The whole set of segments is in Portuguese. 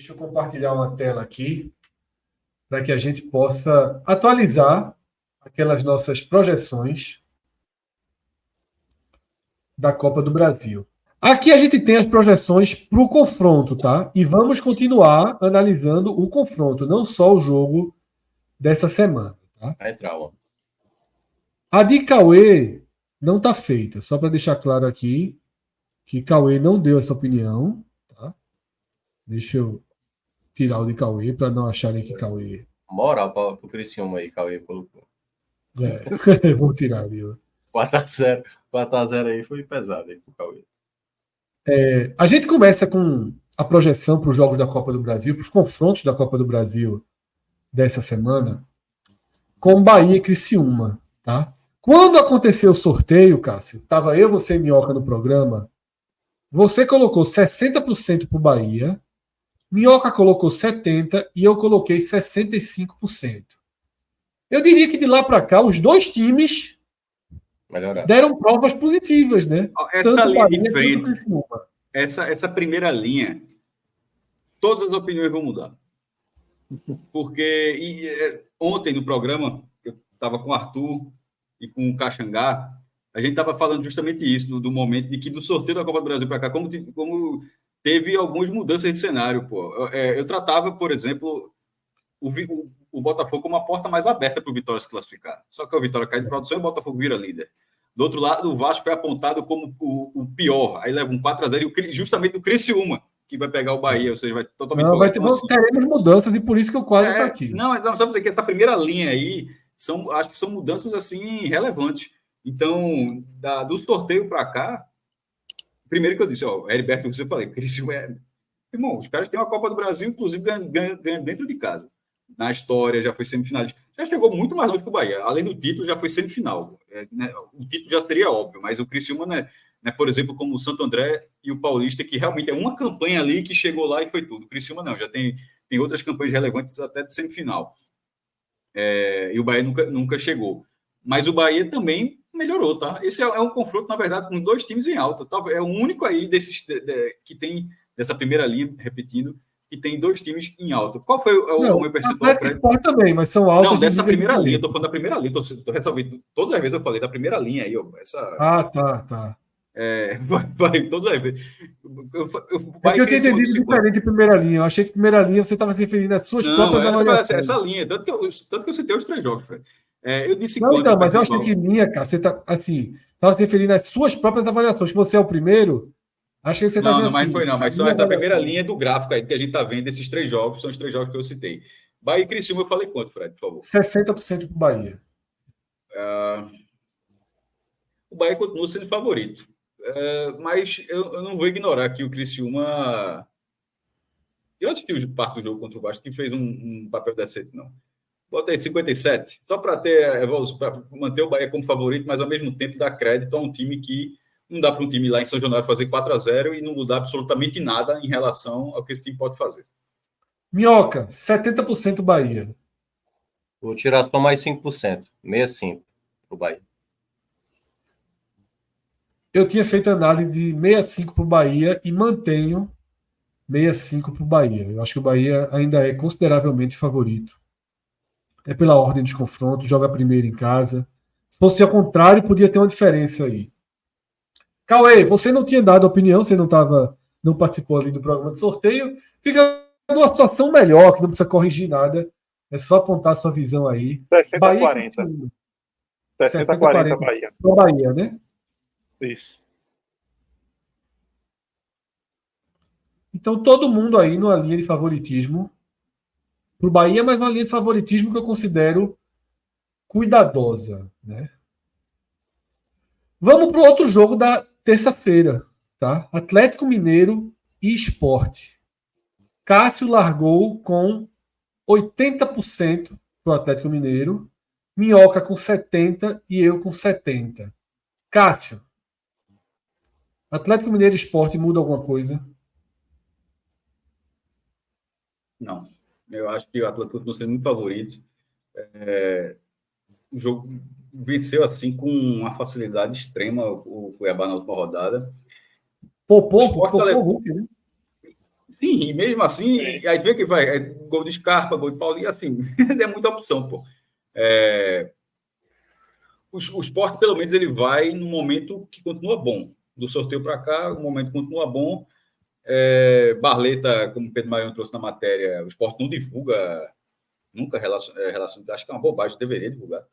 Deixa eu compartilhar uma tela aqui para que a gente possa atualizar aquelas nossas projeções da Copa do Brasil. Aqui a gente tem as projeções para o confronto, tá? E vamos continuar analisando o confronto, não só o jogo dessa semana, tá? Vai entrar, ó. A de Cauê não está feita, só para deixar claro aqui que Cauê não deu essa opinião, tá? Deixa eu tirar o de Cauê para não acharem que Cauê... Moral para o Criciúma aí, Cauê colocou. Vou tirar ali, ó. 4x0 aí foi pesado aí pro Cauê. A gente começa com a projeção para os jogos da Copa do Brasil, para os confrontos da Copa do Brasil dessa semana, com Bahia e Criciúma, tá? Quando aconteceu o sorteio, Cássio, tava eu, você e Minhoca no programa, você colocou 60% para o Bahia, Minhoca colocou 70% e eu coloquei 65%. Eu diria que de lá para cá, os dois times deram provas positivas, né? Essa Tanto linha Bahia de frente, quanto Criciúma. essa primeira linha, todas as opiniões vão mudar. Porque ontem no programa, eu estava com o Arthur e com o Caxangá, a gente estava falando justamente isso, do momento de que do sorteio da Copa do Brasil para cá, como teve algumas mudanças de cenário. Pô. Eu tratava, por exemplo, o Botafogo como uma porta mais aberta para o Vitória se classificar. Só que o Vitória cai de produção e o Botafogo vira líder. Do outro lado, o Vasco foi apontado como o pior. Aí leva um 4x0 e justamente o Criciúma, que vai pegar o Bahia, ou seja, vai totalmente... Teremos mudanças e por isso que o quadro está aqui. Não, nós vamos dizer que essa primeira linha aí, acho que são mudanças assim relevantes. Então, do sorteio para cá, primeiro que eu disse, ó, Heriberto, você falei, Criciúma irmão, os caras têm uma Copa do Brasil, inclusive ganhando dentro de casa. Na história, já foi semifinalista. Já chegou muito mais longe que o Bahia. Além do título, já foi semifinal. Né? O título já seria óbvio, mas o Criciúma, né, por exemplo, como o Santo André e o Paulista, que realmente é uma campanha ali que chegou lá e foi tudo. O Criciúma não, já tem outras campanhas relevantes até de semifinal. E o Bahia nunca chegou. Mas o Bahia também melhorou, tá? Esse é um confronto, na verdade, com dois times em alta. Tá? É o único aí que tem, dessa primeira linha, repetindo, que tem dois times em alta. Qual foi o meu percentual, Fred? Também, mas são altas. Não, dessa primeira linha, estou falando da primeira linha, estou resolvendo. Todas as vezes eu falei da primeira linha aí, ó. Tá. Vai todas as vezes. É que eu tinha entendido diferente de primeira linha. Eu achei que primeira linha você estava se referindo às suas próprias avaliações. Essa linha, tanto que eu citei os três jogos, Fred. Eu disse não, então, mas eu achei que linha, cara, você tá assim, estava se referindo às suas próprias avaliações, que você é o primeiro. Achei que você está Não, mas não foi não, mas só essa primeira linha do gráfico aí que a gente está vendo, esses três jogos, são os três jogos que eu citei. Bahia e Criciúma, eu falei quanto, Fred, por favor? 60% para o Bahia. O Bahia continua sendo favorito. Mas eu não vou ignorar que o Criciúma... Eu assisti parte do jogo contra o Vasco, que fez um papel decente, não. Bota aí 57, só para ter a evolução, para manter o Bahia como favorito, mas ao mesmo tempo dar crédito a um time que não dá para um time lá em São Januário fazer 4x0 e não mudar absolutamente nada em relação ao que esse time pode fazer. Minhoca, 70% Bahia. Vou tirar só mais 5%, 65% para o Bahia. Eu tinha feito análise de 65% para o Bahia e mantenho 65% para o Bahia. Eu acho que o Bahia ainda é consideravelmente favorito. É pela ordem dos confrontos, joga primeiro em casa. Se fosse ao contrário, podia ter uma diferença aí. Cauê, você não tinha dado opinião, você não participou ali do programa de sorteio. Fica numa situação melhor, que não precisa corrigir nada. É só apontar a sua visão aí. 60-40. 60-40 Bahia. Para Bahia, né? Isso. Então, todo mundo aí numa linha de favoritismo para o Bahia, mas uma linha de favoritismo que eu considero cuidadosa, né? Vamos para o outro jogo da terça-feira, tá? Atlético Mineiro e Sport. Cássio largou com 80% para o Atlético Mineiro, Minhoca com 70% e eu com 70%. Cássio, Atlético Mineiro e Sport muda alguma coisa? Não. Eu acho que o Atlético continua sendo muito favorito. O jogo venceu assim com uma facilidade extrema o Cuiabá na última rodada. Poupou o Hulk, né? Sim, e mesmo assim, aí vê que vai, gol de Scarpa, gol de Paulinho, assim, é muita opção, pô. O Sport, pelo menos, ele vai no momento que continua bom. Do sorteio para cá, o momento continua bom. Barleta, como o Pedro Mariano trouxe na matéria, o Sport não divulga nunca relação, acho que é uma bobagem, deveria divulgar.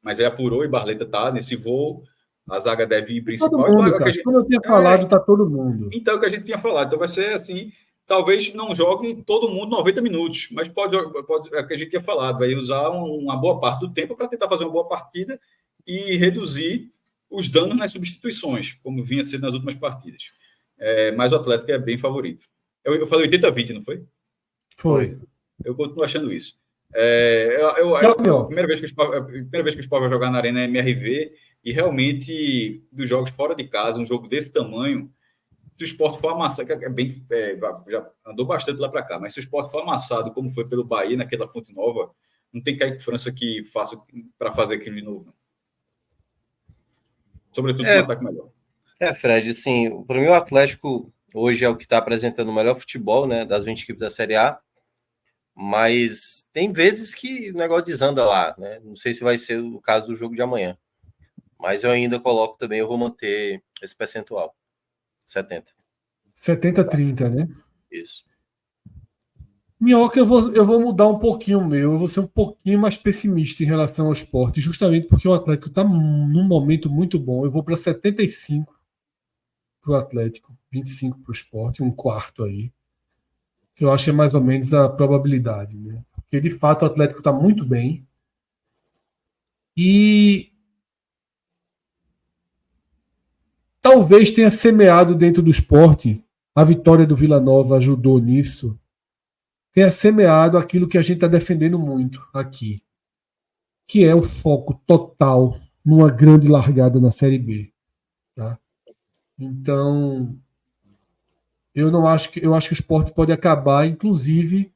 Mas ele apurou e Barleta está nesse voo. A zaga deve ir principal. Todo mundo, cara. Como eu tinha falado, tá todo mundo. Então, é o que a gente tinha falado. Então, vai ser assim, talvez não jogue todo mundo 90 minutos, mas pode é o que a gente tinha falado, vai usar uma boa parte do tempo para tentar fazer uma boa partida e reduzir os danos nas substituições, como vinha sendo nas últimas partidas. Mas o Atlético é bem favorito. Eu falei 80-20, não foi? Foi. Eu continuo achando isso. A primeira vez que o Sport vai jogar na Arena MRV, e realmente, dos jogos fora de casa, um jogo desse tamanho, se o Sport for amassado, já andou bastante lá para cá, mas se o Sport for amassado, como foi pelo Bahia, naquela Fonte Nova, não tem Kaique França que faça para fazer aquilo de novo. Não. Sobretudo com um ataque melhor. Fred, assim, para mim o Atlético hoje é o que está apresentando o melhor futebol, né, das 20 equipes da Série A, mas tem vezes que o negócio desanda lá, né? Não sei se vai ser o caso do jogo de amanhã, mas eu ainda coloco também, eu vou manter esse percentual, 70. 70-30, né? Isso. Minhoca, eu vou mudar um pouquinho o meu, eu vou ser um pouquinho mais pessimista em relação ao esporte, justamente porque o Atlético está num momento muito bom. Eu vou para 75 para o Atlético, 25 para o esporte, um quarto aí. Que eu acho que é mais ou menos a probabilidade, né? Porque de fato o Atlético está muito bem. E talvez tenha semeado dentro do esporte, a vitória do Vila Nova ajudou nisso, tenha semeado aquilo que a gente está defendendo muito aqui, que é o foco total numa grande largada na Série B. Tá? Então, eu acho que o esporte pode acabar, inclusive,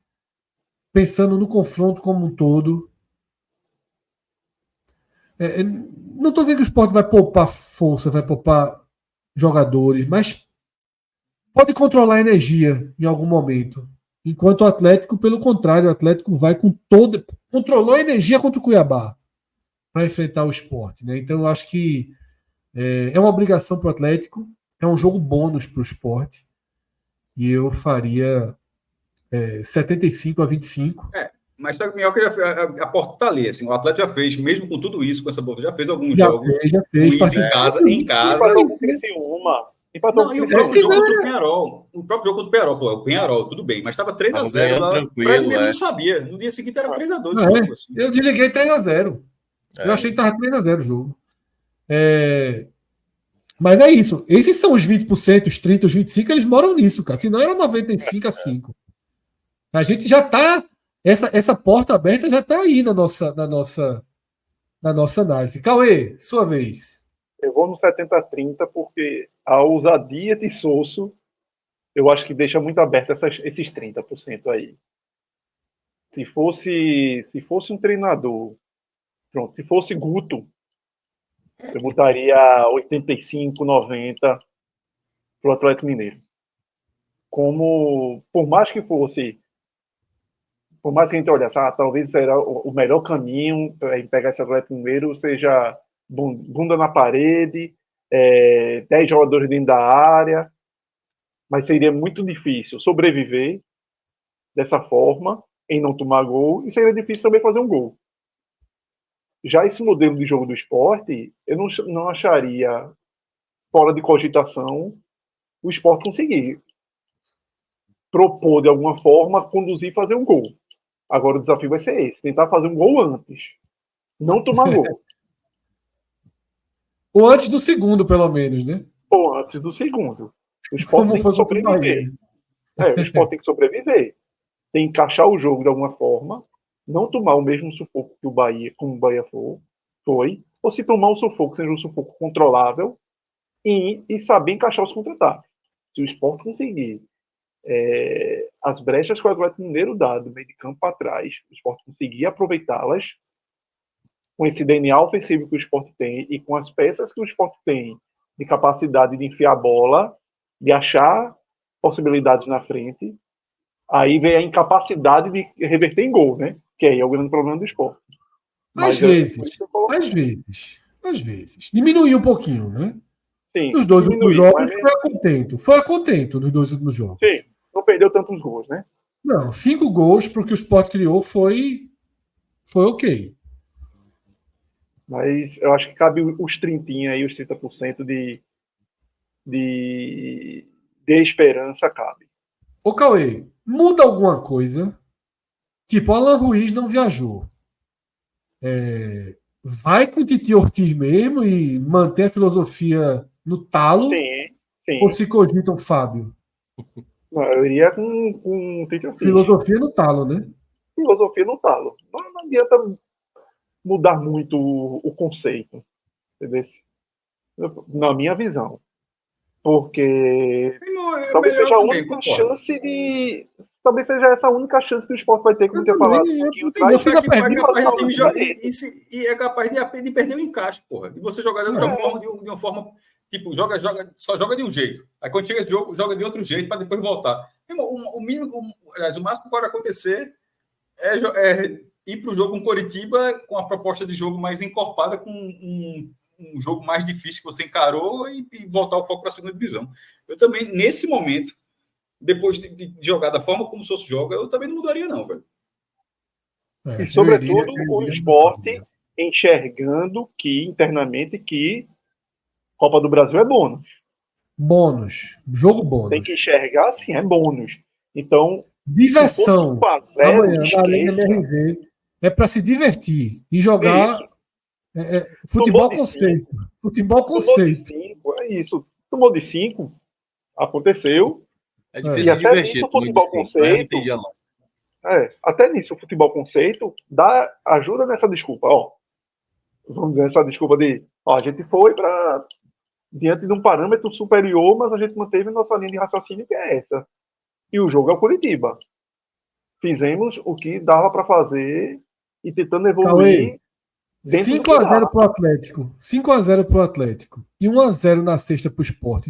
pensando no confronto como um todo. Não estou dizendo que o esporte vai poupar força, vai poupar jogadores, mas pode controlar a energia em algum momento. Enquanto o Atlético, pelo contrário, o Atlético vai com toda. Controlou a energia contra o Cuiabá para enfrentar o esporte. Né? Então, eu acho que é uma obrigação para o Atlético, é um jogo bônus para o esporte. E eu faria 75-25. Mas sabe, Minhoca, a porta está ali. Assim, o Atlético já fez, mesmo com tudo isso, com essa bola, já fez alguns jogos. Já fez. Em casa. Empatou com o Criciúma. Não, e o próprio jogo contra o Penharol. O próprio jogo contra o Penharol, o Penharol, tudo bem, mas estava 3-0 lá. O Fred mesmo não sabia. No dia seguinte era 3-2. Assim. Eu desliguei 3-0. Eu achei que estava 3-0 o jogo. Mas é isso. Esses são os 20%, os 30%, os 25%, eles moram nisso, cara. Senão era 95-5. A gente já está. Essa porta aberta já está aí na nossa análise. Cauê, sua vez. Eu vou no 70-30 porque a ousadia de Souso eu acho que deixa muito aberto esses 30% aí. Se fosse um treinador, pronto, se fosse Guto, eu botaria 85-90 para o Atlético Mineiro. Por mais que a gente olhasse, talvez será o melhor caminho em pegar esse Atlético Mineiro seja bunda na parede, 10 jogadores dentro da área, mas seria muito difícil sobreviver dessa forma, em não tomar gol, e seria difícil também fazer um gol. Já esse modelo de jogo do esporte, eu não acharia fora de cogitação o esporte conseguir propor de alguma forma, conduzir e fazer um gol. Agora o desafio vai ser esse, tentar fazer um gol antes, não tomar gol. Ou antes do segundo, pelo menos, né? Ou antes do segundo. O esporte tem que sobreviver. O esporte tem que sobreviver. Tem que encaixar o jogo de alguma forma, não tomar o mesmo sufoco que o Bahia, como o Bahia foi, ou se tomar um sufoco, seja um sufoco controlável, e saber encaixar os contra-ataques. Se o esporte conseguir as brechas que o Atlético Mineiro dá do meio de campo para trás, o esporte conseguir aproveitá-las, com esse DNA ofensivo que o esporte tem e com as peças que o esporte tem de capacidade de enfiar a bola, de achar possibilidades na frente, aí vem a incapacidade de reverter em gol, né? Que aí é o grande problema do Sport. Às vezes. Diminuiu um pouquinho, né? Sim. Nos 2 últimos jogos foi a contento nos 2 últimos jogos. Sim, não perdeu tantos gols, né? Não, 5 gols porque o Sport criou foi ok. Mas eu acho que cabe os 30 aí, os 30% de esperança cabe. Ô, Cauê, muda alguma coisa? Tipo, o Alan Ruiz não viajou. Vai com o Titi Ortiz mesmo e manter a filosofia no talo? Sim. Ou se cogita um Fábio? Não, eu iria com Titi Ortiz. Filosofia no talo, né? Filosofia no talo. Não adianta mudar muito o conceito. Entendeu? Na minha visão. Porque talvez seja a única chance de. Talvez seja essa a única chance que o Sport vai ter, como tinha falado. E é capaz de perder o encaixe, porra. De você jogar de outra forma, de uma forma. Tipo, só joga de um jeito. Aí quando chega esse jogo, joga de outro jeito para depois voltar. Aliás, o máximo que pode acontecer é ir para o jogo com Coritiba com a proposta de jogo mais encorpada, com um jogo mais difícil que você encarou e voltar o foco para a segunda divisão. Eu também, nesse momento, depois de jogar da forma como o Sousa joga, eu também não mudaria, não, velho. E, sobretudo, o Sport enxergando internamente que Copa do Brasil é bônus. Jogo bônus. Tem que enxergar assim, é bônus. Então, diversão. Amanhã, na Arena MRV, é para se divertir e jogar futebol conceito. Futebol conceito. É isso. Tomou de 5, aconteceu. É difícil e até nisso o futebol conceito. Até nisso o futebol conceito ajuda nessa desculpa. Vamos dizer essa desculpa de a gente foi para diante de um parâmetro superior, mas a gente manteve nossa linha de raciocínio, que é essa. E o jogo é o Coritiba. Fizemos o que dava para fazer e tentando evoluir. 5-0 pro Atlético. 5-0 pro Atlético. E 1-0 na sexta pro Sport.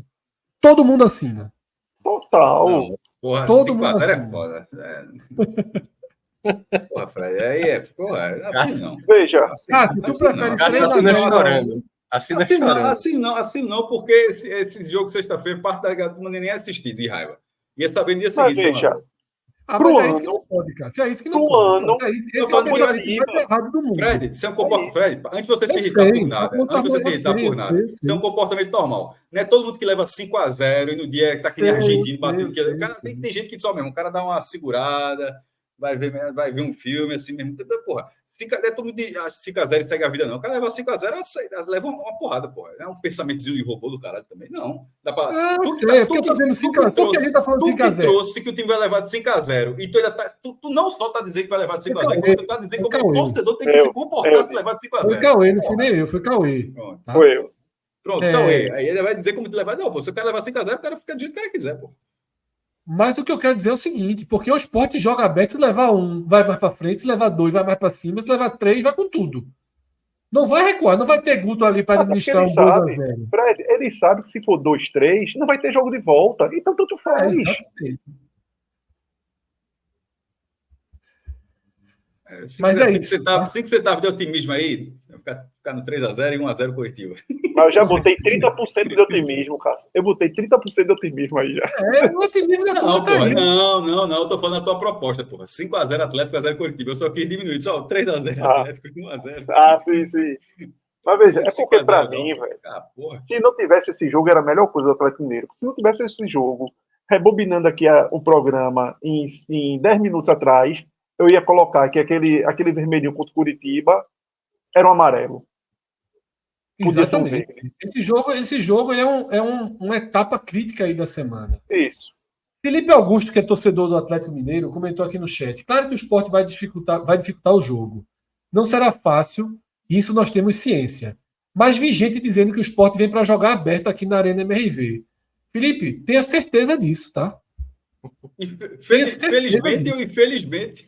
Todo mundo assina. Total. Não, porra, todo mundo assina. assina. É foda. Porra, Fred, aí assim não. Veja. Se tu prefere 3-0 chorando. Assim não, porque esse jogo sexta-feira, parte da galera não nem assistir de raiva. Ia saber no dia seguinte. Veja. Mas é isso que não pode, cara. É isso que não pode. Esse é o mais errado do mundo. Fred, isso é um comportamento. Fred, antes de você se irritar por nada. Isso é um comportamento normal. Não é todo mundo que leva 5-0 e no dia que tá aquele argentino batendo. Tem gente que só mesmo. O cara dá uma segurada, vai ver um filme assim mesmo. Porra. 5-0 e segue a vida, não. O cara leva 5-0, leva uma porrada, porra. É um pensamentozinho de robô do caralho também. Não. Dá pra. Porque eu tô dizendo 5-0. Por que a gente tá falando de 5-0? Tu trouxe que o time vai levar de 5-0 e tu ainda tá. Tu não só tá dizendo que vai levar de 5-0, como tu tá dizendo que o torcedor tem que se comportar se levar de 5-0. Foi Cauê, não fui nem eu, foi Cauê. Tá? Foi eu. Pronto, Cauê. Aí ele vai dizer como tu levar. Não, pô, se o cara levar 5-0, o cara fica do jeito que o cara quiser, pô. Mas o que eu quero dizer é o seguinte, porque o Sport joga aberto, se levar 1, vai mais para frente, se levar 2, vai mais para cima, se levar 3, vai com tudo. Não vai recuar, não vai ter Guto ali para administrar um 2-0. Fred, ele sabe que se for 2-3, não vai ter jogo de volta. Então tanto faz. Mas é isso. 5 centavos de otimismo aí, ficar no 3-0 e 1-0 Coritiba. Mas eu já botei 30% de otimismo, cara. Eu botei 30% de otimismo aí já. O otimismo da turma tá aí. Não, eu tô falando da tua proposta, porra. 5-0 Atlético, 1-0 Coritiba. Eu só quis diminuir, só 3-0 Atlético e 1-0. Sim. Mas veja, é porque pra mim, velho, se não tivesse esse jogo, era a melhor coisa do Atlético Mineiro. Se não tivesse esse jogo, rebobinando aqui o programa em 10 minutos atrás, eu ia colocar que aquele vermelhinho contra o Curitiba era um amarelo. Exatamente. Esse jogo é uma etapa crítica aí da semana. Isso. Felipe Augusto, que é torcedor do Atlético Mineiro, comentou aqui no chat. Claro que o Sport vai dificultar o jogo. Não será fácil, isso nós temos ciência. Mas vi gente dizendo que o Sport vem para jogar aberto aqui na Arena MRV. Felipe, tenha certeza disso, tá? Felizmente ou infelizmente,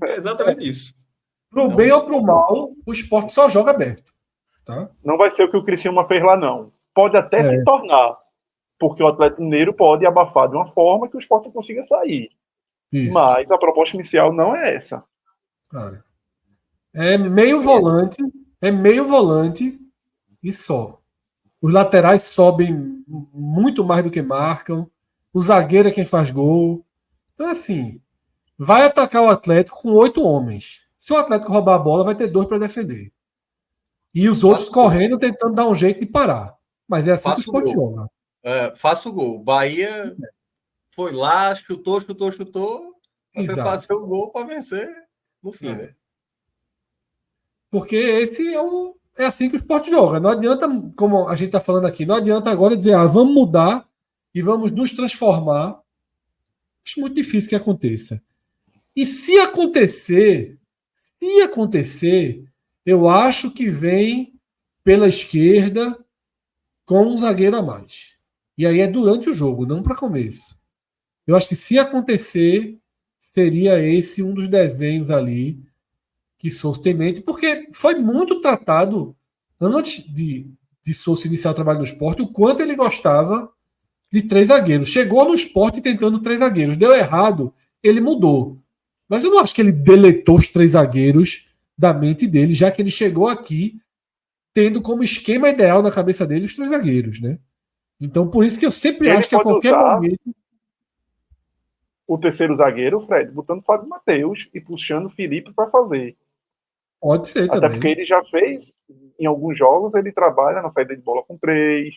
é exatamente isso. Pro bem ou pro mal, o Sport só joga aberto. Tá? Não vai ser o que o Criciúma fez lá, não. Pode até se tornar. porque o Atlético Mineiro pode abafar de uma forma que o Sport não consiga sair. Isso. Mas a proposta inicial não é essa. É meio volante e só. Os laterais sobem muito mais do que marcam. O zagueiro é quem faz gol. Então, assim, vai atacar o Atlético com 8 homens. Se o Atlético roubar a bola, vai ter 2 para defender. E os outros correndo, tentando dar um jeito de parar. Mas é assim que o Sport joga. Faça o gol. Bahia foi lá, chutou. Até fazer o gol para vencer no fim, né? Porque esse é assim que o Sport joga. Não adianta, como a gente está falando aqui, não adianta agora dizer, vamos mudar e vamos nos transformar. Acho muito difícil que aconteça. E se acontecer, eu acho que vem pela esquerda com um zagueiro a mais. E aí é durante o jogo, não para começo. Eu acho que se acontecer, seria esse um dos desenhos ali que Souza tem em mente, porque foi muito tratado antes de Souza iniciar o trabalho no Sport, o quanto ele gostava de 3 zagueiros. Chegou no Sport tentando 3 zagueiros. Deu errado, ele mudou. Mas eu não acho que ele deletou os 3 zagueiros da mente dele, já que ele chegou aqui tendo como esquema ideal na cabeça dele os 3 zagueiros, né? Então, por isso que eu sempre Ele acho que a qualquer momento... O terceiro zagueiro, Fred, botando Fábio Matheus e puxando o Felipe para fazer. Pode ser Até também. porque ele já fez, em alguns jogos, ele trabalha na saída de bola com 3.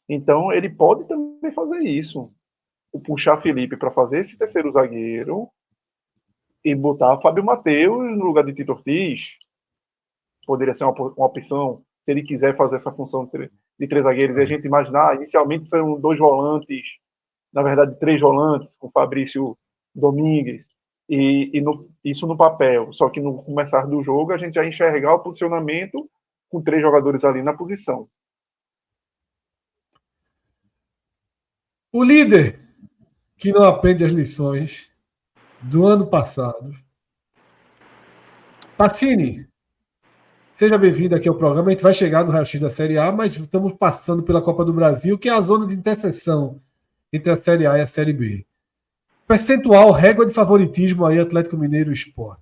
Então, ele pode também fazer isso. Puxar Felipe para fazer esse terceiro zagueiro e botar Fábio Matheus no lugar de Tito Ortiz. Poderia ser uma opção, se ele quiser fazer essa função de 3 zagueiros. E a gente imaginar, inicialmente são 2 volantes, na verdade 3 volantes, com Fabrício Domingues, isso no papel. Só que no começar do jogo a gente já enxergar o posicionamento com 3 jogadores ali na posição. O líder que não aprende as lições do ano passado. Pacini, seja bem-vindo aqui ao programa. A gente vai chegar no raio-x da Série A, mas estamos passando pela Copa do Brasil, que é a zona de interseção entre a Série A e a Série B. Percentual, régua de favoritismo aí, Atlético Mineiro e Sport.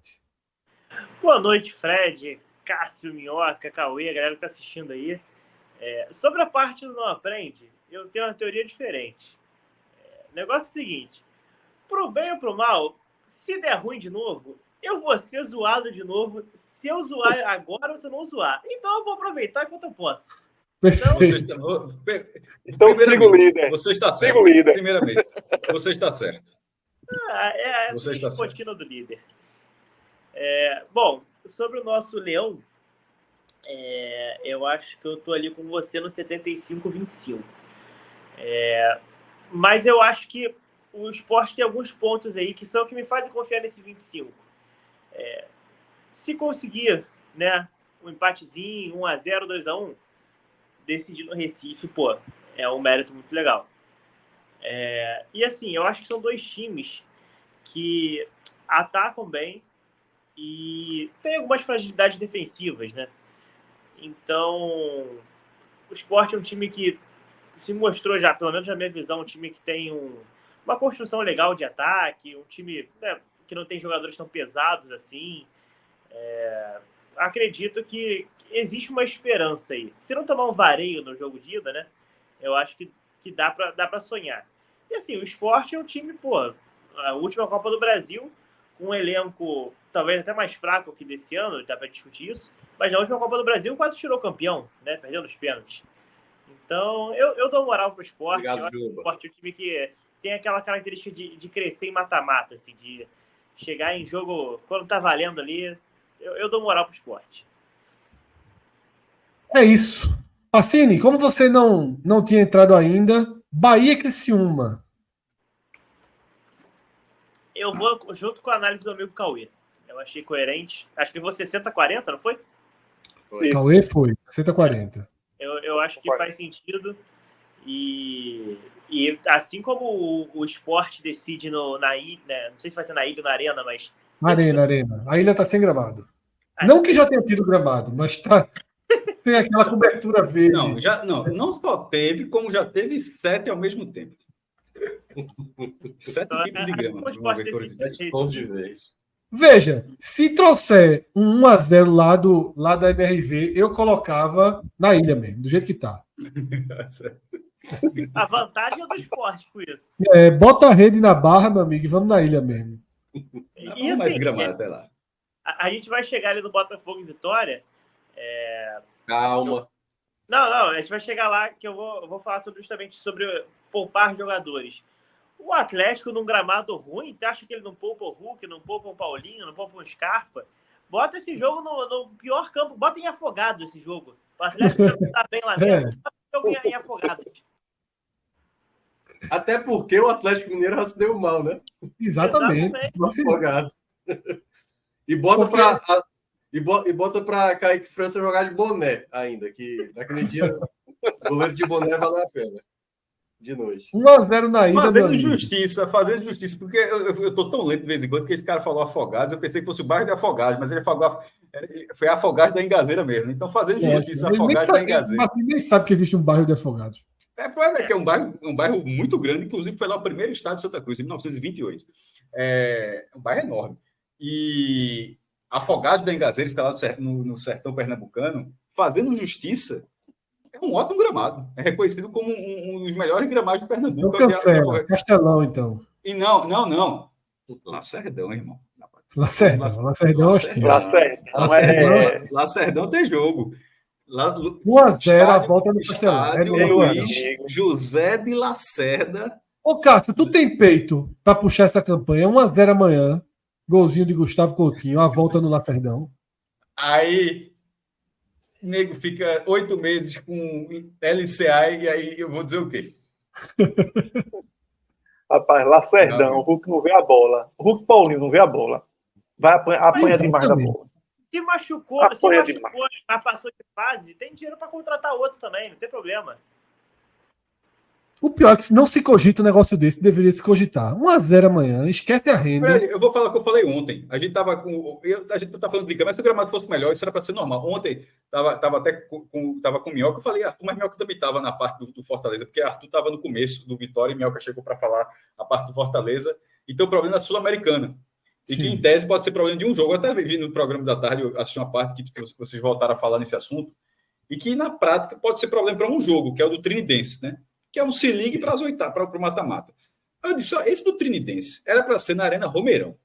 Boa noite, Fred, Cássio, Minhoca, Cauê, a galera que está assistindo aí. Sobre a parte do não aprende, eu tenho uma teoria diferente. O negócio é o seguinte, pro bem ou pro mal, se der ruim de novo, eu vou ser zoado de novo se eu zoar agora ou se eu não zoar. Então eu vou aproveitar enquanto eu posso. Então, siga o líder. Você está certo. Primeiramente, você está certo. Você está certo. Do líder. Bom, sobre o nosso Leão, eu acho que eu estou ali com você no 75-25. Mas eu acho que o Sport tem alguns pontos aí que são que me fazem confiar nesse 25. Se conseguir, né, um empatezinho, 1-0, 2-1, decidir no Recife, é um mérito muito legal. E assim, eu acho que são 2 times que atacam bem e tem algumas fragilidades defensivas, né? Então, o Sport é um time que se mostrou já, pelo menos na minha visão, um time que tem uma construção legal de ataque, um time, né, que não tem jogadores tão pesados assim. Acredito que existe uma esperança aí. Se não tomar um vareio no jogo de ida, né? Eu acho que dá pra sonhar. E assim, o Sport é um time, a última Copa do Brasil, com um elenco talvez até mais fraco que desse ano, dá pra discutir isso, mas na última Copa do Brasil quase tirou campeão, né? Perdeu nos pênaltis. Então, eu dou moral pro Sport. Obrigado, eu acho que o Sport é um time que tem aquela característica de crescer em mata-mata, assim, de chegar em jogo quando tá valendo ali. Eu dou moral pro Sport. É isso. Pacini, como você não tinha entrado ainda, Bahia e Criciúma. Eu vou junto com a análise do amigo Cauê. Eu achei coerente. Acho que levou 60-40, não foi? Cauê foi, 60-40. Eu acho que faz sentido. E assim como o Sport decide na ilha, né? Não sei se vai ser na ilha ou na arena, mas... Arena. A ilha está sem gramado. Não que já tenha tido gramado, mas está Tem aquela cobertura verde. Não só teve, como já teve 7 ao mesmo tempo. 7 tipos de grama. Vamos ver, 7 pontos de vez. Veja, se trouxer um 1-0 lá da MRV, eu colocava na ilha mesmo, do jeito que tá. A vantagem é do esporte com isso. Bota a rede na barra, meu amigo, e vamos na ilha mesmo. E assim, gramado até lá. A gente vai chegar ali no Botafogo e Vitória. Calma. Não, a gente vai chegar lá que eu vou falar justamente sobre poupar jogadores. O Atlético, num gramado ruim, você acha que ele não poupa o Hulk, não poupa o Paulinho, não poupa o Scarpa? Bota esse jogo no pior campo, bota em Afogados esse jogo. O Atlético não tá bem lá dentro, bota esse jogo em Afogados. Até porque o Atlético Mineiro já se deu mal, né? Exatamente. Afogados. E bota para Kaique França jogar de boné ainda, que naquele dia o goleiro de boné valeu a pena. De noite. 1-0 na ida. Fazendo justiça, porque eu tô tão lento de vez em quando que esse cara falou Afogados, eu pensei que fosse o bairro de Afogados, mas ele foi Afogados da Engazeira mesmo. Então, fazendo justiça, Afogados da Engazeira. Mas nem sabe que existe um bairro de Afogados. Que é um bairro muito grande, inclusive foi lá o primeiro estado de Santa Cruz, em 1928. É um bairro enorme. E Afogados da Engazeira, fica lá no sertão pernambucano, fazendo justiça. É um ótimo gramado. É reconhecido como um dos melhores gramados de Pernambuco. Não cancela. Castelão, então. E não. Lacerdão, irmão. Lacerdão. Lacerdão tem jogo. 1-0 a volta no Castelão. José de Lacerda. Ô, Cássio, tu tem peito para puxar essa campanha? 1-0 amanhã. Golzinho de Gustavo Coutinho. A volta no Lacerdão. Aí... O nego fica 8 meses com LCA e aí eu vou dizer o quê? Rapaz, Lacerdão, o Hulk não vê a bola. O Hulk Paulinho não vê a bola. Vai apanha demais da bola. Se machucou, mas passou de fase, tem dinheiro para contratar outro também, não tem problema. O pior é que se não se cogita um negócio desse, deveria se cogitar. 1-0 amanhã, esquece a renda. Eu vou falar o que eu falei ontem. A gente tava falando brincando, mas se o gramado fosse melhor, isso era para ser normal. Ontem tava até com o Minhoca, eu falei, Arthur, mas Minhoca também estava na parte do Fortaleza, porque Arthur estava no começo do Vitória e Minhoca chegou para falar a parte do Fortaleza. Então o problema é a Sul-Americana. E que, em tese, pode ser problema de um jogo. Eu até vi no programa da tarde, eu assisti uma parte que vocês voltaram a falar nesse assunto, e que, na prática, pode ser problema para um jogo, que é o do Trinidense, né? Que é um se ligue para as oitavas, para o mata-mata. Eu disse, esse do Trinidense era para ser na Arena Romeirão.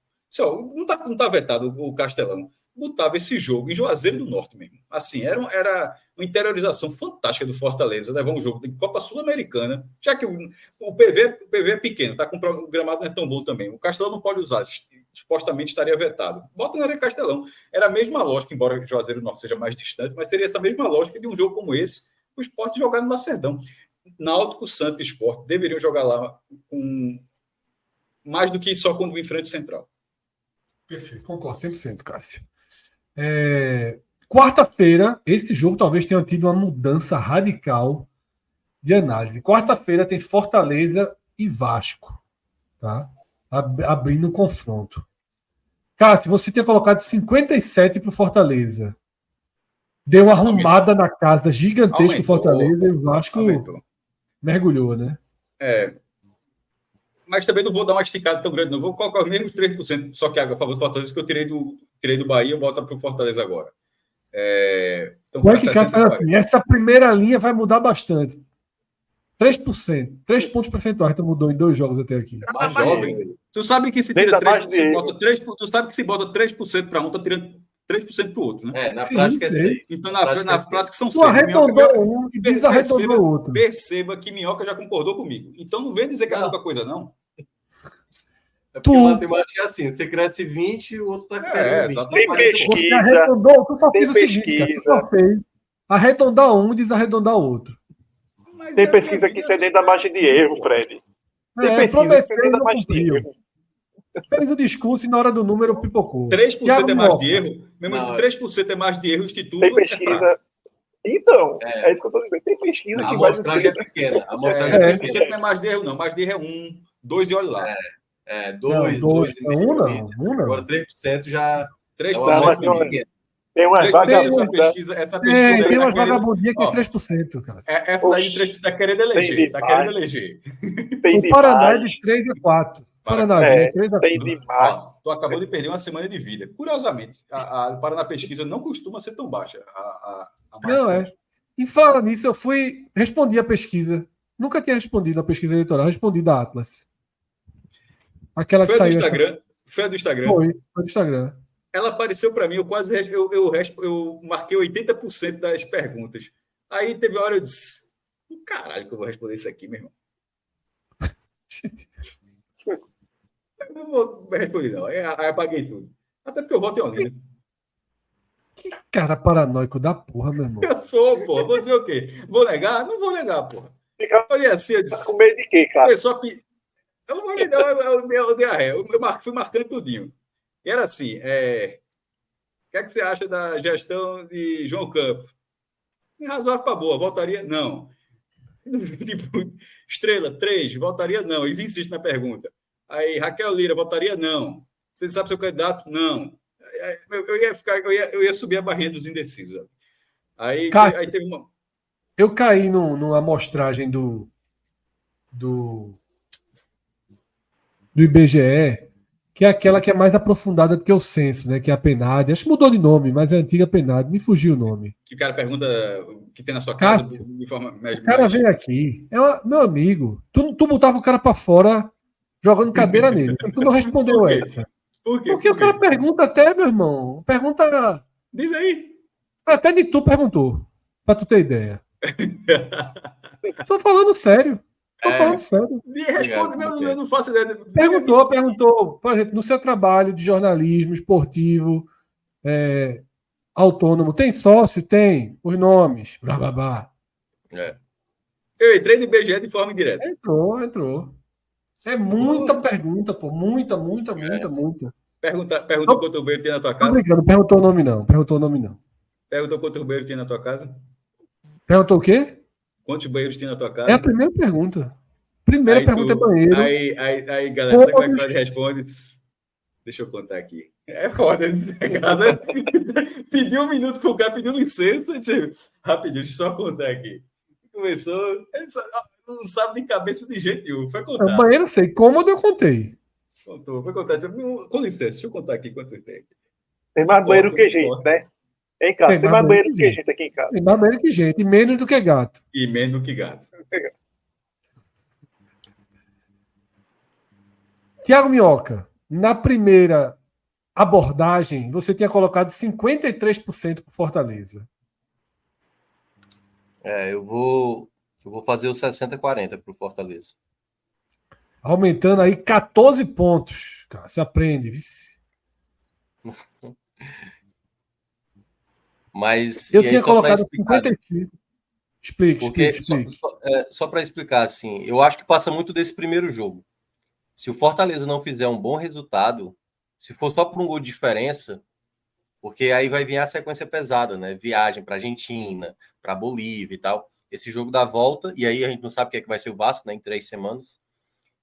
Não tá vetado o Castelão. Botava esse jogo em Juazeiro do Norte mesmo. Assim, era uma interiorização fantástica do Fortaleza, levar um jogo de Copa Sul-Americana, já que o PV é pequeno, tá com o gramado não é tão bom também. O Castelão não pode usar, supostamente estaria vetado. Bota na Arena Castelão. Era a mesma lógica, embora Juazeiro do Norte seja mais distante, mas teria essa mesma lógica de um jogo como esse, o Sport jogar no Lacerdão. Náutico, Santa e Sport deveriam jogar lá com mais do que só quando em frente central. Perfeito, concordo 100%, Cássio. Quarta-feira, esse jogo talvez tenha tido uma mudança radical de análise. Quarta-feira tem Fortaleza e Vasco, tá? Abrindo o confronto. Cássio, você tinha colocado 57 para o Fortaleza. Deu uma arrumada na casa gigantesca do Fortaleza e o Vasco mergulhou, né? Mas também não vou dar uma esticada tão grande, não. Vou colocar os mesmos 3%, só que a favor do Fortaleza, que eu tirei do Bahia, eu boto para o Fortaleza agora. Então, o que Cássio faz assim, essa primeira linha vai mudar bastante. 3%. 3 pontos percentuais, então mudou em 2 jogos até aqui. Mais jovem. Tu sabe que se tira 3%, tu sabe que se bota 3% para um, tá tirando 3% para o outro, né? Na prática é 6. Então, na prática são 6. Tu arredondou um e desarredondou o outro. Perceba que Minhoca já concordou comigo. Então, não vem dizer que é pouca coisa, não. É porque matemática é assim, você cresce 20 e o outro tá crescendo 20. Tem pesquisa. Você arredondou, tu só fez o seguinte, cara, tu só fez arredondar um e desarredondar o outro. Tem pesquisa que tem dentro da margem de erro, Fred. Prometeu, não cumpriu. Fez o discurso e na hora do número pipocou. 3% é mais de erro. Mesmo 3% é mais de erro, o Instituto tem pesquisa. Então, é isso que eu estou dizendo. Tem pesquisa que vai... A amostragem é pequena. A amostragem é pequena. 3% não é mais de erro, não. Mais de erro é 1, 2 e olha lá. 2. Não. Agora 3% já... 3% é pequeno. Tem umas 3%, vagabundas. essa pesquisa tem aí umas tá querendo- vagabundinhas que é ó, 3%, cara. essa daí tá querendo eleger. Tá querendo eleger. Tem O Paraná é demais. de 3 a 4. Para- Paraná É, de 3 a tem 4. demais. Ó, tu acabou de perder uma semana de vida. Curiosamente, a Paraná Pesquisa não costuma ser tão baixa. A marca. Não, é. E fala nisso, respondi a pesquisa. Nunca tinha respondido a pesquisa eleitoral, respondi da Atlas. Aquela Foi que a do saiu. Instagram. Foi a do Instagram. Foi do Instagram. Ela apareceu para mim, eu marquei 80% das perguntas. Aí teve uma hora eu disse, caralho que eu vou responder isso aqui, meu irmão. Eu não vou responder, não. Aí apaguei tudo. Até porque eu voto em Olinda. Que cara paranoico da porra, meu irmão. Eu sou, porra. Vou dizer o quê? Vou negar? Não vou negar, porra. Fica Olha assim, eu disse... com medo de quê, cara? Eu não vou negar, eu dei a ré. Eu fui marcando tudinho. E era assim, o que é que você acha da gestão de João Campos? Razoável para boa, votaria? Não. Tipo, Estrela, 3, votaria? Não. Eles insistem na pergunta. Aí, Raquel Lira, votaria? Não. Você sabe seu candidato? Não. Eu ia subir a barrinha dos indecisos. Aí teve uma... Eu caí numa amostragem do IBGE, que é aquela que é mais aprofundada do que o censo, né? Que é a PNAD. Acho que mudou de nome, mas é a antiga PNAD. Me fugiu o nome. Que o cara pergunta o que tem na sua casa Cássio, de forma mais... O cara veio aqui. Meu amigo, tu botava o cara pra fora jogando cadeira nele. Tu não respondeu essa. Por quê? Porque o cara pergunta até, meu irmão. Pergunta. Diz aí. Até de tu perguntou. Pra tu ter ideia. Tô falando sério. Tô falando sério. Responde, eu não faço ideia. Perguntou, por exemplo, no seu trabalho de jornalismo esportivo, autônomo, tem sócio? Tem. Os nomes. Blá, blá, blá. Eu entrei no IBGE de forma indireta. Entrou. É muita pergunta, pô. Muita. Perguntou quanto banheiro tem na tua casa? Obrigado, perguntou o nome não. Perguntou quantos banheiros tem na tua casa? Perguntou o quê? Quantos banheiros tem na tua casa? É a primeira pergunta. Primeira pergunta é banheiro. Aí, galera, sabe como é que nós responde? Deixa eu contar aqui. É foda esse casa. Pediu 1 minuto pro cara, pediu licença. Rapidinho, deixa eu só contar aqui. Começou, ele não sabe de cabeça de jeito nenhum. Foi contar. O banheiro eu sei, cômodo eu contei. Foi contar. Com licença, deixa eu contar aqui quanto tem. Tem mais banheiro que gente, né? Em casa, tem mais banheiro que gente aqui em casa. Tem mais banheiro que gente, e menos do que gato. E menos do que gato. Tiago Minhoca, na primeira abordagem, você tinha colocado 53% para Fortaleza. Eu vou fazer o 60-40 para o Fortaleza. Aumentando aí 14 pontos. Cara, você aprende, vice. Mas eu tinha colocado 55. Explique. Só para explicar, assim, eu acho que passa muito desse primeiro jogo. Se o Fortaleza não fizer um bom resultado, se for só por um gol de diferença, porque aí vai vir a sequência pesada, né? Viagem para Argentina, para Bolívia e tal. Esse jogo dá volta, e aí a gente não sabe o que é que vai ser o Vasco, né? Em 3 semanas.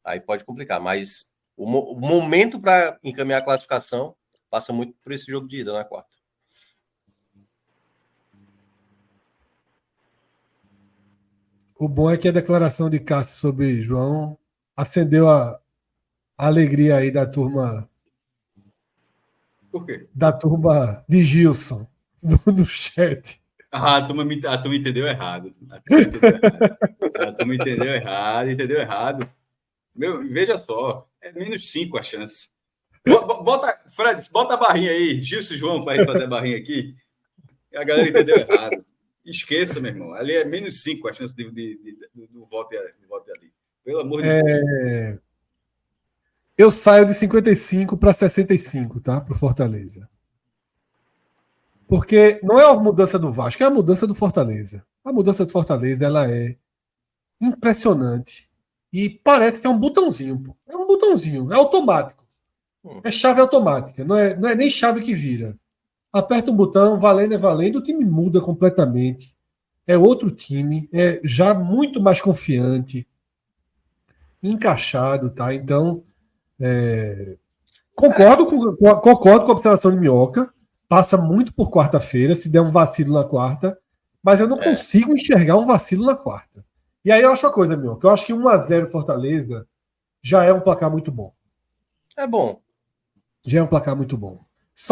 Aí pode complicar. Mas o momento para encaminhar a classificação passa muito por esse jogo de ida na quarta. O bom é que a declaração de Cássio sobre João acendeu a alegria aí da turma. Por quê? Da turma de Gilson, do chat. A turma entendeu errado. A turma entendeu errado. Veja só, é -5 a chance. Fred, bota a barrinha aí, Gilson e João, para a gente fazer a barrinha aqui. A galera entendeu errado. Esqueça, meu irmão. Ali é -5 a chance do voto ali. Pelo amor de Deus. Eu saio de 55 para 65, tá? Para o Fortaleza. Porque não é a mudança do Vasco, é a mudança do Fortaleza. A mudança do Fortaleza, ela é impressionante. E parece que é um botãozinho. Pô. É um botãozinho, é automático. É chave automática, não é nem chave que vira. Aperta um botão, valendo é valendo, o time muda completamente. É outro time, é já muito mais confiante, encaixado, tá? Então, concordo com a observação de Minhoca. passa muito por quarta-feira, se der um vacilo na quarta, mas eu não consigo enxergar um vacilo na quarta. E aí eu acho uma coisa, meu, que eu acho que 1-0 Fortaleza já é um placar muito bom. É bom. Já é um placar muito bom.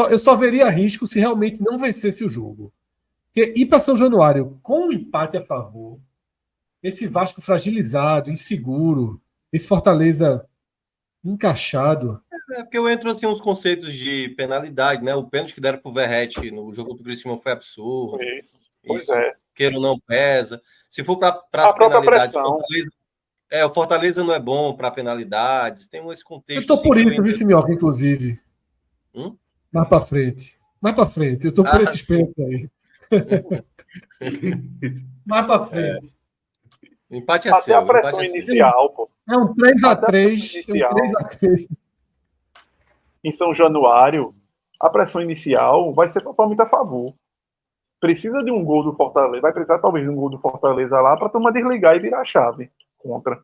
Eu só veria risco se realmente não vencesse o jogo. Porque ir para São Januário com um empate a favor, esse Vasco fragilizado, inseguro, esse Fortaleza encaixado. É porque eu entro assim uns conceitos de penalidade, né? O pênalti que deram pro Verratti no jogo do Criciúma foi absurdo. Isso. Pois Isso, é. queira ou não, pesa. Se for para A as própria penalidades, pressão. o Fortaleza não é bom para penalidades. Tem esse contexto. Eu estou assim, por isso, também Vice-Minhoca, inclusive. Mais para frente. Mais para frente. Eu estou por esses pênaltis aí. Mais para frente. O empate é Até seu. a pressão inicial, pô. É um 3-3. É um 3-3. Em São Januário, a pressão inicial vai ser totalmente a favor. Precisa de um gol do Fortaleza. Vai precisar talvez de um gol do Fortaleza lá para a turma desligar e virar a chave contra.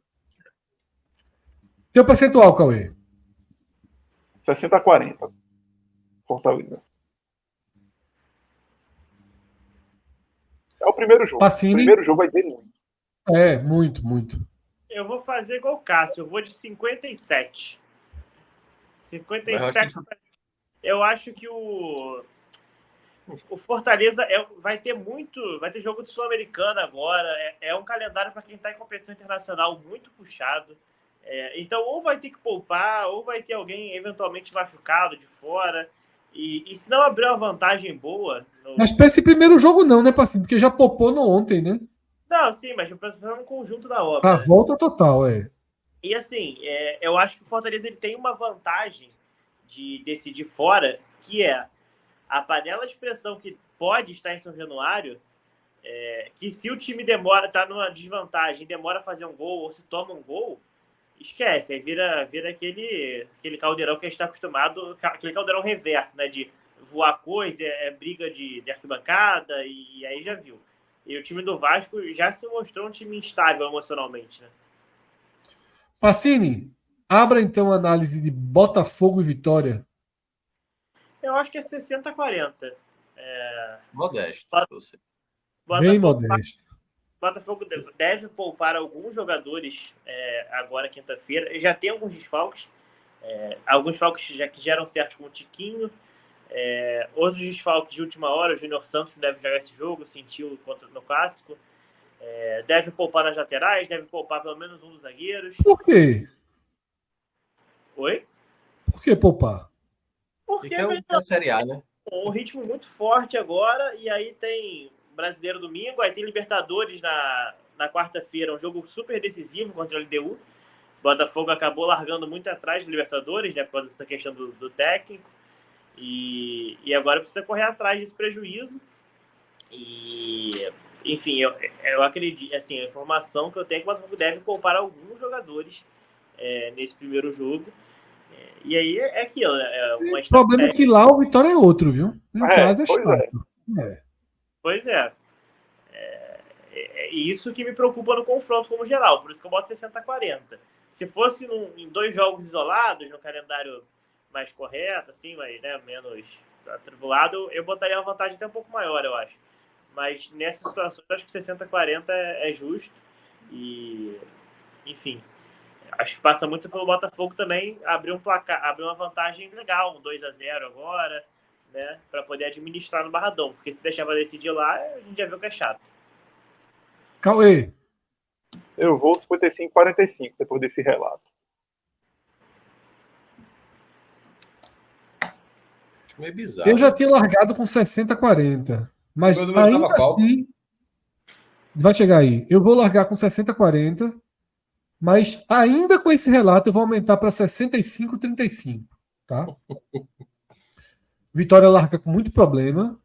Teu percentual, Cauê? 60-40. Fortaleza. É o primeiro jogo. Pacini. O primeiro jogo vai ter muito. Muito, muito. Eu vou fazer igual o Cássio. Eu vou de 57. 57. Eu acho que o Fortaleza vai ter jogo de Sul-Americana agora. É um calendário para quem está em competição internacional muito puxado. Então, ou vai ter que poupar, ou vai ter alguém eventualmente machucado de fora. E se não abrir uma vantagem boa. Mas para esse primeiro jogo, não, né, Passinho? Porque já poupou no ontem, né? Não, sim, mas eu penso no conjunto da obra. Para volta total, E assim, eu acho que o Fortaleza ele tem uma vantagem de decidir fora, que é a panela de pressão que pode estar em São Januário, que se o time tá numa desvantagem, demora a fazer um gol ou se toma um gol, esquece. Aí vira aquele caldeirão que a gente está acostumado, aquele caldeirão reverso, né? De voar coisa, briga de arquibancada, e aí já viu. E o time do Vasco já se mostrou um time instável emocionalmente, né? Pacini, abra então a análise de Botafogo e Vitória. Eu acho que é 60-40. Modesto. Bem modesto. Botafogo deve poupar alguns jogadores agora, quinta-feira. Já tem alguns desfalques. Alguns desfalques que já eram certos, como o Tiquinho. Outros desfalques de última hora. O Júnior Santos deve jogar esse jogo, sentiu no Clássico. Deve poupar nas laterais, deve poupar pelo menos um dos zagueiros. Por quê? Oi? Por que poupar? Porque é a Série A, né? Um ritmo muito forte agora, e aí tem Brasileiro domingo, aí tem Libertadores na quarta-feira, um jogo super decisivo contra a LDU. Botafogo acabou largando muito atrás do Libertadores, né, por causa dessa questão do técnico, e agora precisa correr atrás desse prejuízo. E, enfim, eu acredito, assim, a informação que eu tenho é que o Botafogo deve poupar alguns jogadores nesse primeiro jogo. E aí é aquilo. O problema é que lá o Vitória é outro, viu? Em casa é chato. Pois é. É isso que me preocupa no confronto como geral. Por isso que eu boto 60-40. Se fosse em 2 jogos isolados, no calendário mais correto, assim, mas, né, menos atribulado, eu botaria uma vantagem até um pouco maior, eu acho. Mas nessa situação, eu acho que 60-40 é justo. E, enfim, acho que passa muito pelo Botafogo também abrir um placar, abrir uma vantagem legal, um 2-0 agora, né, para poder administrar no Barradão, porque se deixar para decidir lá, a gente já viu que é chato. Cauê. Eu vou 55-45 depois desse relato. Meio bizarro. Eu já tinha largado com 60-40, mas ainda assim vai chegar aí. Eu vou largar com 60-40, mas ainda com esse relato eu vou aumentar para 65-35, tá? Vitória larga com muito problema,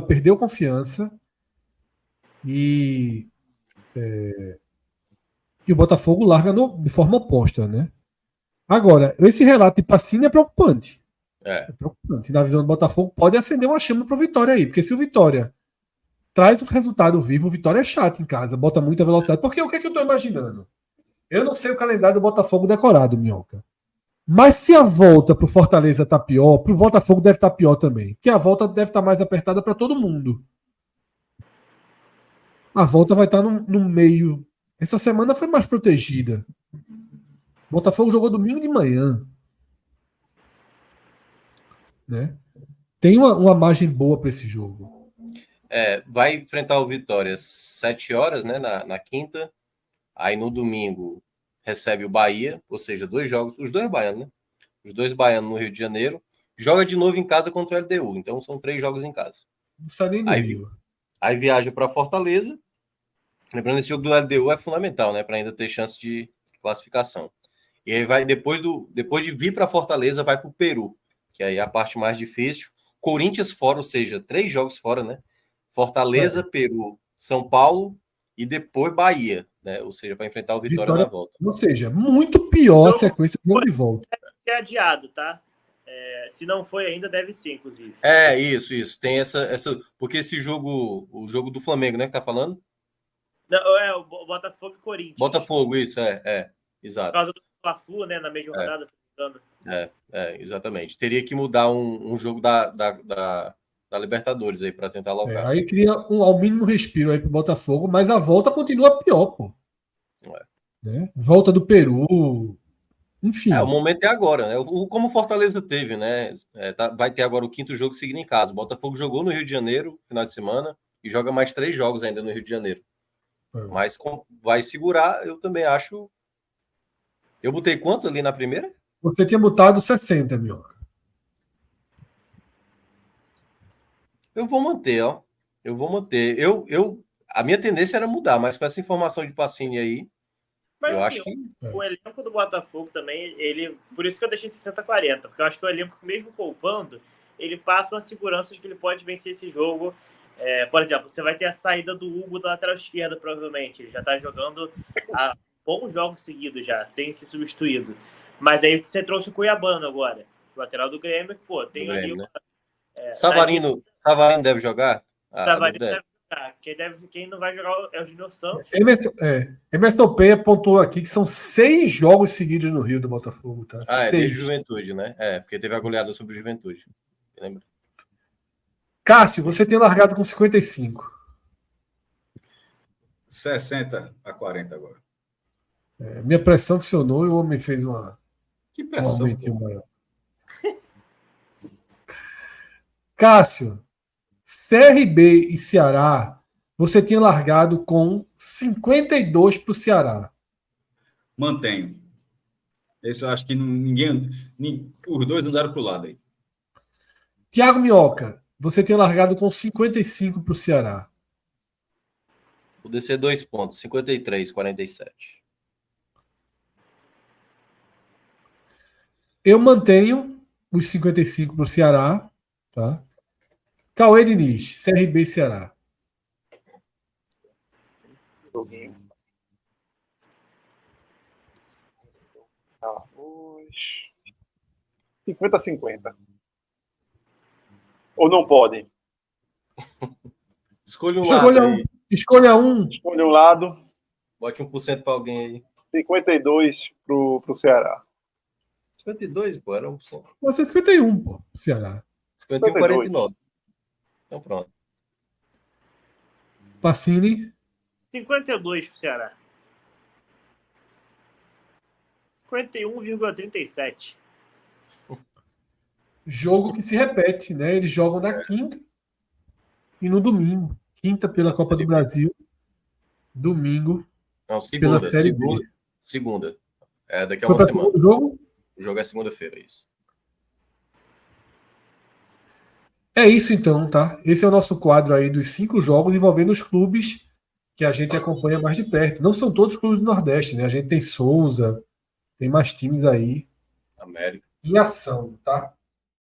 perdeu confiança e o Botafogo larga de forma oposta, né? Agora, esse relato de Pacini é preocupante. É preocupante. Na visão do Botafogo, pode acender uma chama para o Vitória aí, porque se o Vitória traz o resultado vivo, o Vitória é chato em casa, bota muita velocidade. Porque o que é que eu estou imaginando? Eu não sei o calendário do Botafogo decorado, Minhoca. Mas se a volta pro Fortaleza tá pior, pro Botafogo deve estar pior também. Porque a volta deve estar mais apertada para todo mundo. A volta vai estar no meio. Essa semana foi mais protegida. O Botafogo jogou domingo de manhã. Né? Tem uma margem boa para esse jogo. Vai enfrentar o Vitória às 7 horas, né, na quinta. Aí no domingo recebe o Bahia, ou seja, 2 jogos, os 2 baianos, né? Os 2 baianos no Rio de Janeiro. Joga de novo em casa contra o LDU, então são 3 jogos em casa. Não sai nem do Rio. Aí viaja para Fortaleza. Lembrando, esse jogo do LDU é fundamental, né, para ainda ter chance de classificação. E aí vai, depois de vir para Fortaleza, vai para o Peru, que aí é a parte mais difícil. Corinthians fora, ou seja, 3 jogos fora, né? Fortaleza, Peru, São Paulo e depois Bahia, né? Ou seja, para enfrentar o Vitória na volta. Ou seja, muito pior a sequência do jogo de volta. Deve ser adiado, tá? Se não foi ainda, deve ser, inclusive. Isso. Tem essa. Porque esse jogo, o jogo do Flamengo, né, que tá falando? Não, o Botafogo e Corinthians. Botafogo, isso, exato. Por causa do Fla-Flu, né, na mesma rodada, se não me engano. Exatamente. Teria que mudar um jogo da Libertadores aí para tentar alocar. Aí cria ao mínimo respiro aí pro Botafogo, mas a volta continua pior, pô. Né? Volta do Peru. Enfim. O momento é agora, né? Como o Fortaleza teve, né? Vai ter agora o 5º jogo seguido em casa. O Botafogo jogou no Rio de Janeiro, final de semana, e joga mais 3 jogos ainda no Rio de Janeiro. Mas vai segurar, eu também acho. Eu botei quanto ali na primeira? Você tinha botado 60, meu. Eu vou manter, ó. Eu vou manter. A minha tendência era mudar, mas com essa informação de Pacini aí, mas, eu assim, acho que... O elenco do Botafogo também, por isso que eu deixei 60-40, porque eu acho que o elenco, mesmo poupando, ele passa uma segurança de que ele pode vencer esse jogo. Por exemplo, você vai ter a saída do Hugo da lateral esquerda, provavelmente. Ele já está jogando há bons jogos seguidos já, sem ser substituído. Mas aí você trouxe o Cuiabano agora, o lateral do Grêmio, pô, tem ali... Né? Savarino deve jogar? Savarino deve jogar. Quem não vai jogar é o Júnior Santos. Emerson Penha pontuou aqui que são 6 jogos seguidos no Rio do Botafogo, tá? 6. Desde Juventude, né? Porque teve a goleada sobre o Juventude. Lembra? Cássio, você tem largado com 55. 60-40 agora. Minha pressão funcionou e o homem fez Que pressão? Maior. Cássio, CRB e Ceará, você tinha largado com 52 para o Ceará. Mantenho. Esse eu acho que os dois andaram para o lado aí. Thiago Minhoca, você tinha largado com 55 para o Ceará. Vou descer 2 pontos, 53-47. Eu mantenho os 55 para o Ceará. Tá? Cauê Diniz, CRB e Ceará. Joguinho. 50-50. Ou não pode? Escolha um lado aí. Escolha um. Escolha um lado. Bote 1% para alguém aí. 52 pro Ceará. 52, pô, era 1%. Você 51, pô, Ceará. 51-49. Então pronto. Pacini. 52 pro Ceará. 51,37. Jogo que se repete, né? Eles jogam na quinta e no domingo. Quinta pela Copa do Brasil. Domingo. Não, segunda. Pela Série B. Segunda. Daqui a Foi uma semana. O jogo? O jogo é segunda-feira, isso. É isso então, tá? Esse é o nosso quadro aí dos 5 jogos envolvendo os clubes que a gente acompanha mais de perto. Não são todos os clubes do Nordeste, né? A gente tem Souza, tem mais times aí. América. Em ação, tá?